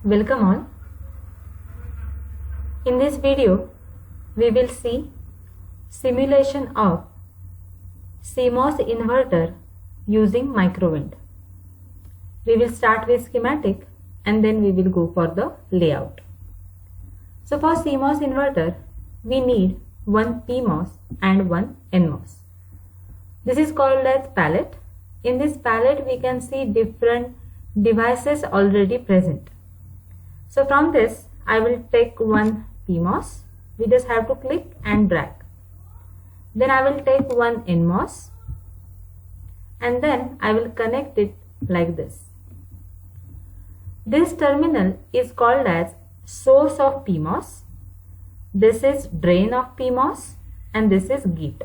Welcome all. In this video, we will see simulation of CMOS inverter using microwind. We will start with schematic and then we will go for the layout. So for CMOS inverter, we need one PMOS and one NMOS. This is called as palette. In this palette, we can see different devices already present. So from this, I will take one PMOS. We just have to click and drag. Then I will take one NMOS and then I will connect it like this. This terminal is called as source of PMOS. This is drain of PMOS and this is gate.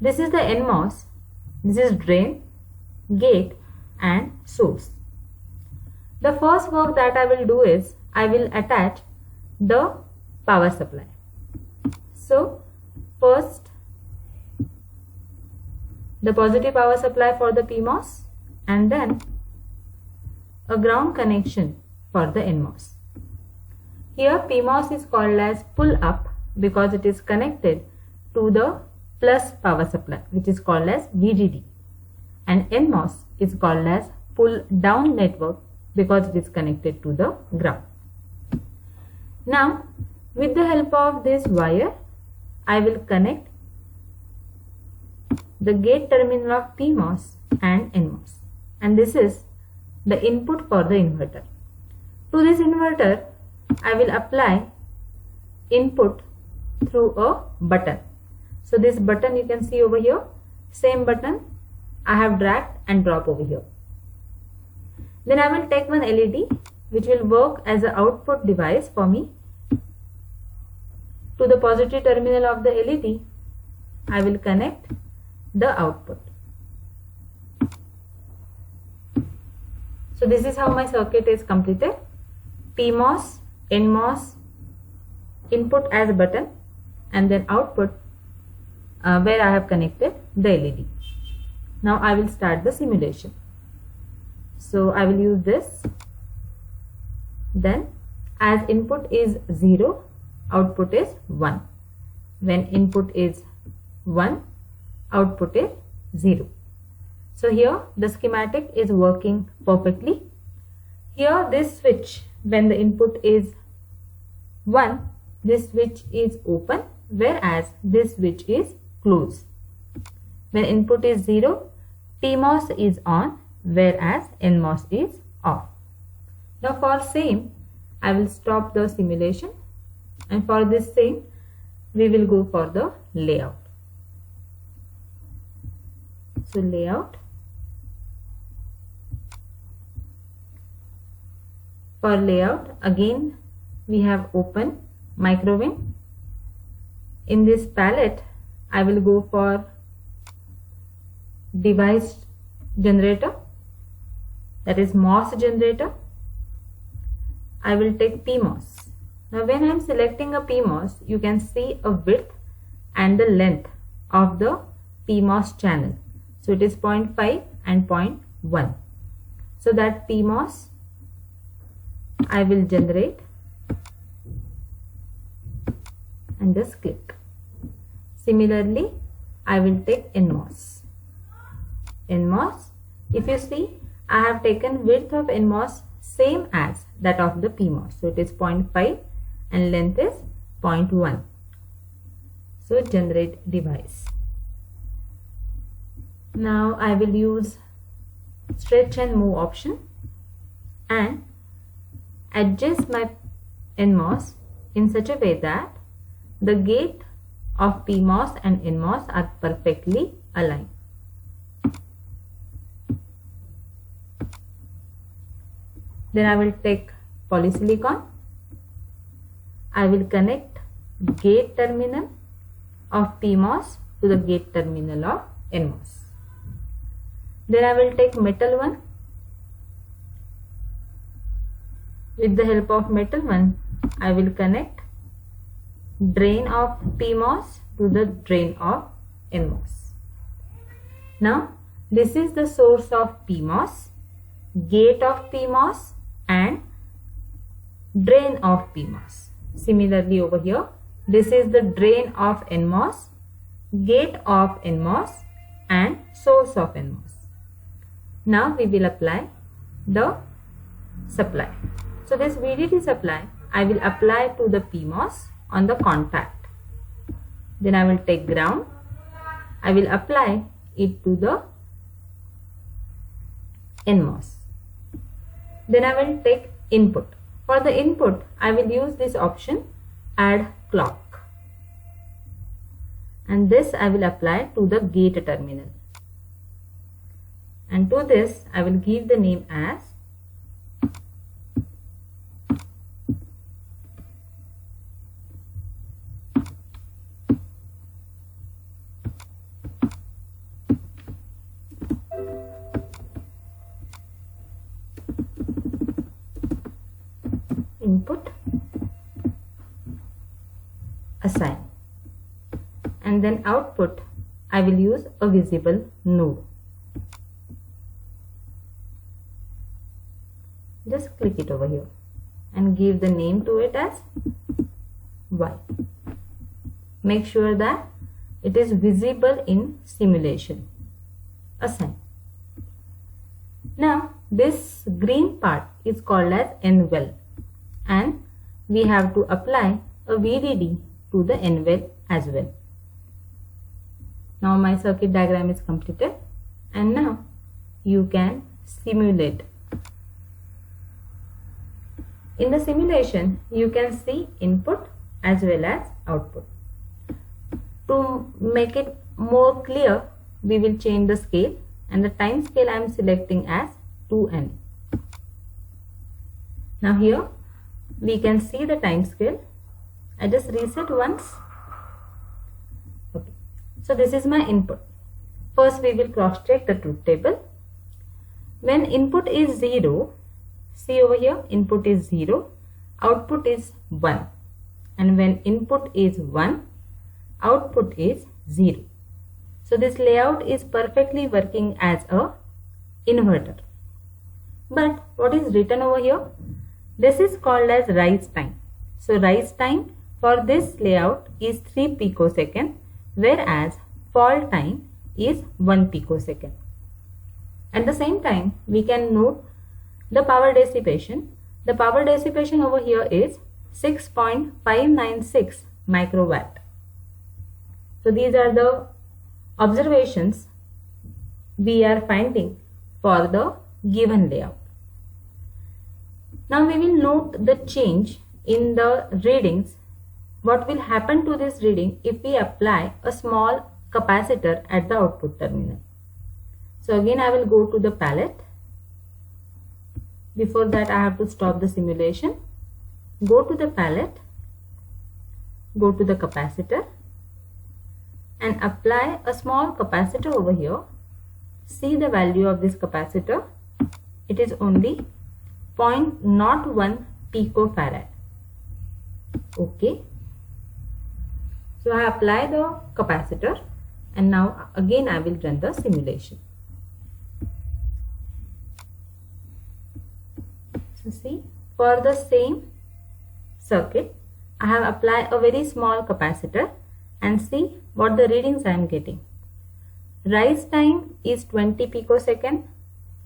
This is the NMOS. This is drain, gate and source. The first work that I will do is I will attach the power supply. So first the positive power supply for the PMOS and then a ground connection for the NMOS. Here PMOS is called as pull up because it is connected to the plus power supply, which is called as VDD, and NMOS is called as pull down network because it is connected to the ground. Now with the help of this wire, I will connect the gate terminal of PMOS and NMOS, and this is the input for the inverter. To this inverter, I will apply input through a button. So this button you can see over here, same button I have dragged and drop over here. Then I will take one LED which will work as an output device for me. To the positive terminal of the LED, I will connect the output. So this is how my circuit is completed. PMOS, NMOS, input as a button and then output where I have connected the LED. Now I will start the simulation. So I will use this. Then as input is 0, output is 1. When input is 1, output is 0. So here the schematic is working perfectly. Here this switch, when the input is 1, this switch is open, whereas this switch is closed. When input is 0, PMOS is on, whereas NMOS is off. Now for same, I will stop the simulation, and for this same, we will go for the layout. So layout. For layout, again we have open microwind. In this palette, I will go for device generator, that is MOS generator. I will take PMOS. Now when I am selecting a PMOS, you can see a width and the length of the PMOS channel. So it is 0.5 and 0.1. So that PMOS I will generate and just click. Similarly, I will take NMOS. NMOS, if you see, I have taken width of NMOS same as that of the PMOS. So it is 0.5 and length is 0.1. So generate device. Now I will use stretch and move option and adjust my NMOS in such a way that the gate of PMOS and NMOS are perfectly aligned. Then I will take polysilicon. I will connect gate terminal of PMOS to the gate terminal of NMOS. Then I will take metal one. With the help of metal one, I will connect drain of PMOS to the drain of NMOS. Now this is the source of PMOS, gate of PMOS and drain of PMOS. Similarly over here, this is the drain of NMOS, gate of NMOS and source of NMOS. Now we will apply the supply. So this VDD supply I will apply to the PMOS on the contact. Then I will take ground. I will apply it to the NMOS. Then I will take input. For the input, I will use this option, add clock. And this I will apply to the gate terminal. And to this I will give the name as input assign, and then output I will use a visible node. Just click it over here and give the name to it as Y. Make sure that it is visible in simulation. Assign. Now this green part is called as NWell, and we have to apply a VDD to the NWell as well. Now my circuit diagram is completed, and now you can simulate. In the simulation, you can see input as well as output. To make it more clear, we will change the scale, and the time scale I am selecting as 2n. Now here we can see the time scale. I just reset once. Okay. So this is my input. First we will cross check the truth table. When input is 0, see over here, input is 0, output is 1. And when input is 1, output is 0. So this layout is perfectly working as a inverter. But what is written over here? This is called as rise time. So rise time for this layout is 3 picosecond, whereas fall time is 1 picosecond. At the same time, we can note the power dissipation. The power dissipation over here is 6.596 microwatt. So these are the observations we are finding for the given layout. Now we will note the change in the readings. What will happen to this reading if we apply a small capacitor at the output terminal? So again I will go to the palette. Before that I have to stop the simulation. Go to the palette, go to the capacitor and apply a small capacitor over here. See the value of this capacitor. It is only 0.01 picofarad. Okay. So I apply the capacitor, and now again I will run the simulation. So see, for the same circuit I have applied a very small capacitor, and see what the readings I am getting. Rise time is 20 picosecond,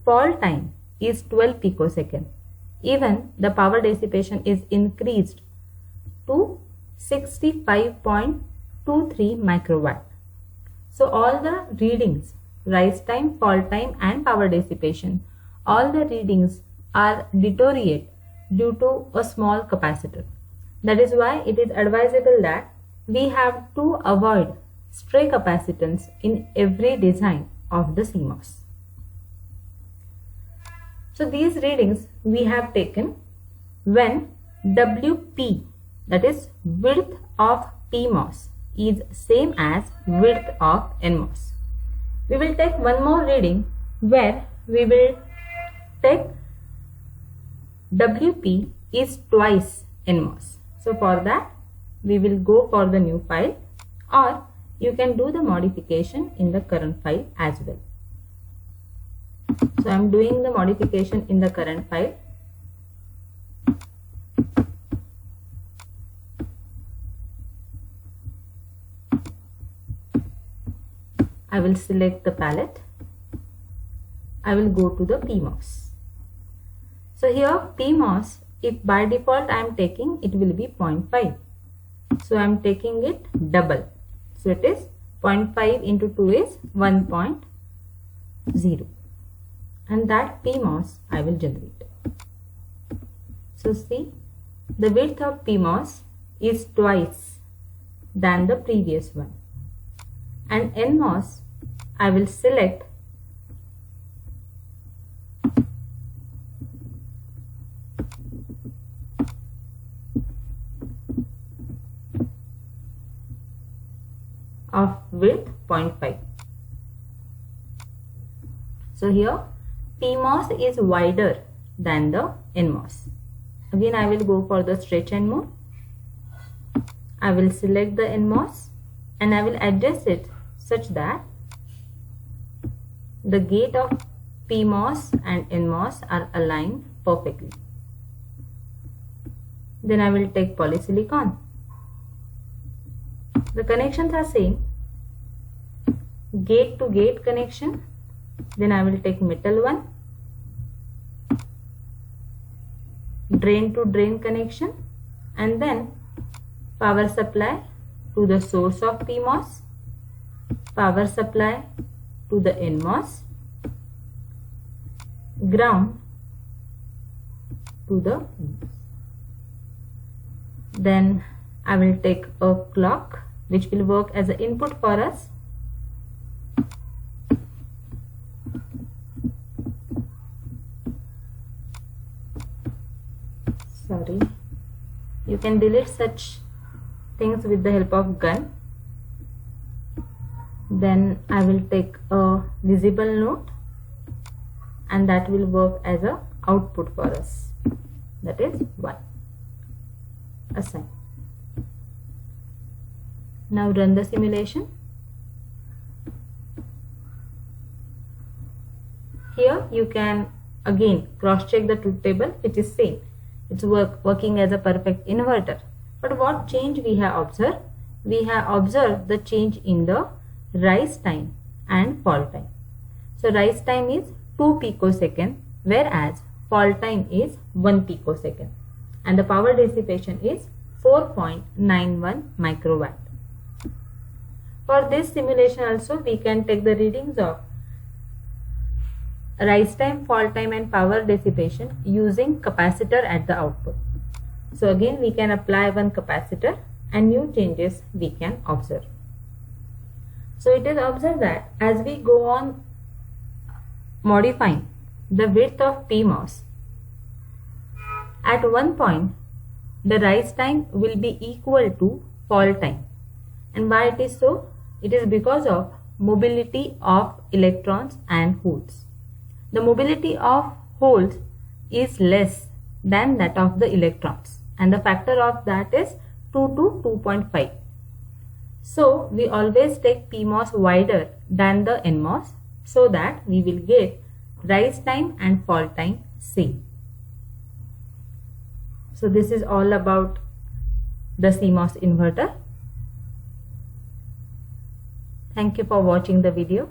fall time is 12 picosecond. Even the power dissipation is increased to 65.23 microwatt. So all the readings, rise time, fall time and power dissipation, all the readings are deteriorate due to a small capacitor. That is why it is advisable that we have to avoid stray capacitance in every design of the CMOS. So these readings we have taken when WP, that is width of PMOS, is same as width of NMOS. We will take one more reading where we will take WP is twice NMOS. So for that we will go for the new file, or you can do the modification in the current file as well. So I am doing the modification in the current file. I will select the palette. I will go to the PMOS. So here PMOS, if by default I am taking, it will be 0.5. So I am taking it double. So it is 0.5 into 2 is 1.0. And that PMOS I will generate. So see, the width of PMOS is twice than the previous one. And NMOS, I will select of width 0.5. So here PMOS is wider than the NMOS. Again I will go for the stretch and move. I will select the NMOS and I will adjust it such that the gate of PMOS and NMOS are aligned perfectly. Then I will take polysilicon. The connections are same. Gate to gate connection. Then I will take metal one. Drain to drain connection. And then power supply to the source of PMOS. Power supply to the NMOS. Ground to the NMOS. Then I will take a clock which will work as an input for us. Sorry, you can delete such things with the help of gun. Then I will take a visible node and that will work as a output for us. That is 1. Assign. Now run the simulation. Here you can again cross check the truth table, which is same. It's working as a perfect inverter. But what change we have observed? We have observed the change in the rise time and fall time. So rise time is 2 picosecond, whereas fall time is 1 picosecond. And the power dissipation is 4.91 microwatt. For this simulation also we can take the readings of rise time, fall time and power dissipation using capacitor at the output. So again we can apply one capacitor and new changes we can observe. So it is observed that as we go on modifying the width of PMOS, at one point the rise time will be equal to fall time. And why it is so? It is because of mobility of electrons and holes. The mobility of holes is less than that of the electrons, and the factor of that is 2 to 2.5. So we always take PMOS wider than the NMOS so that we will get rise time and fall time same. So this is all about the CMOS inverter. Thank you for watching the video.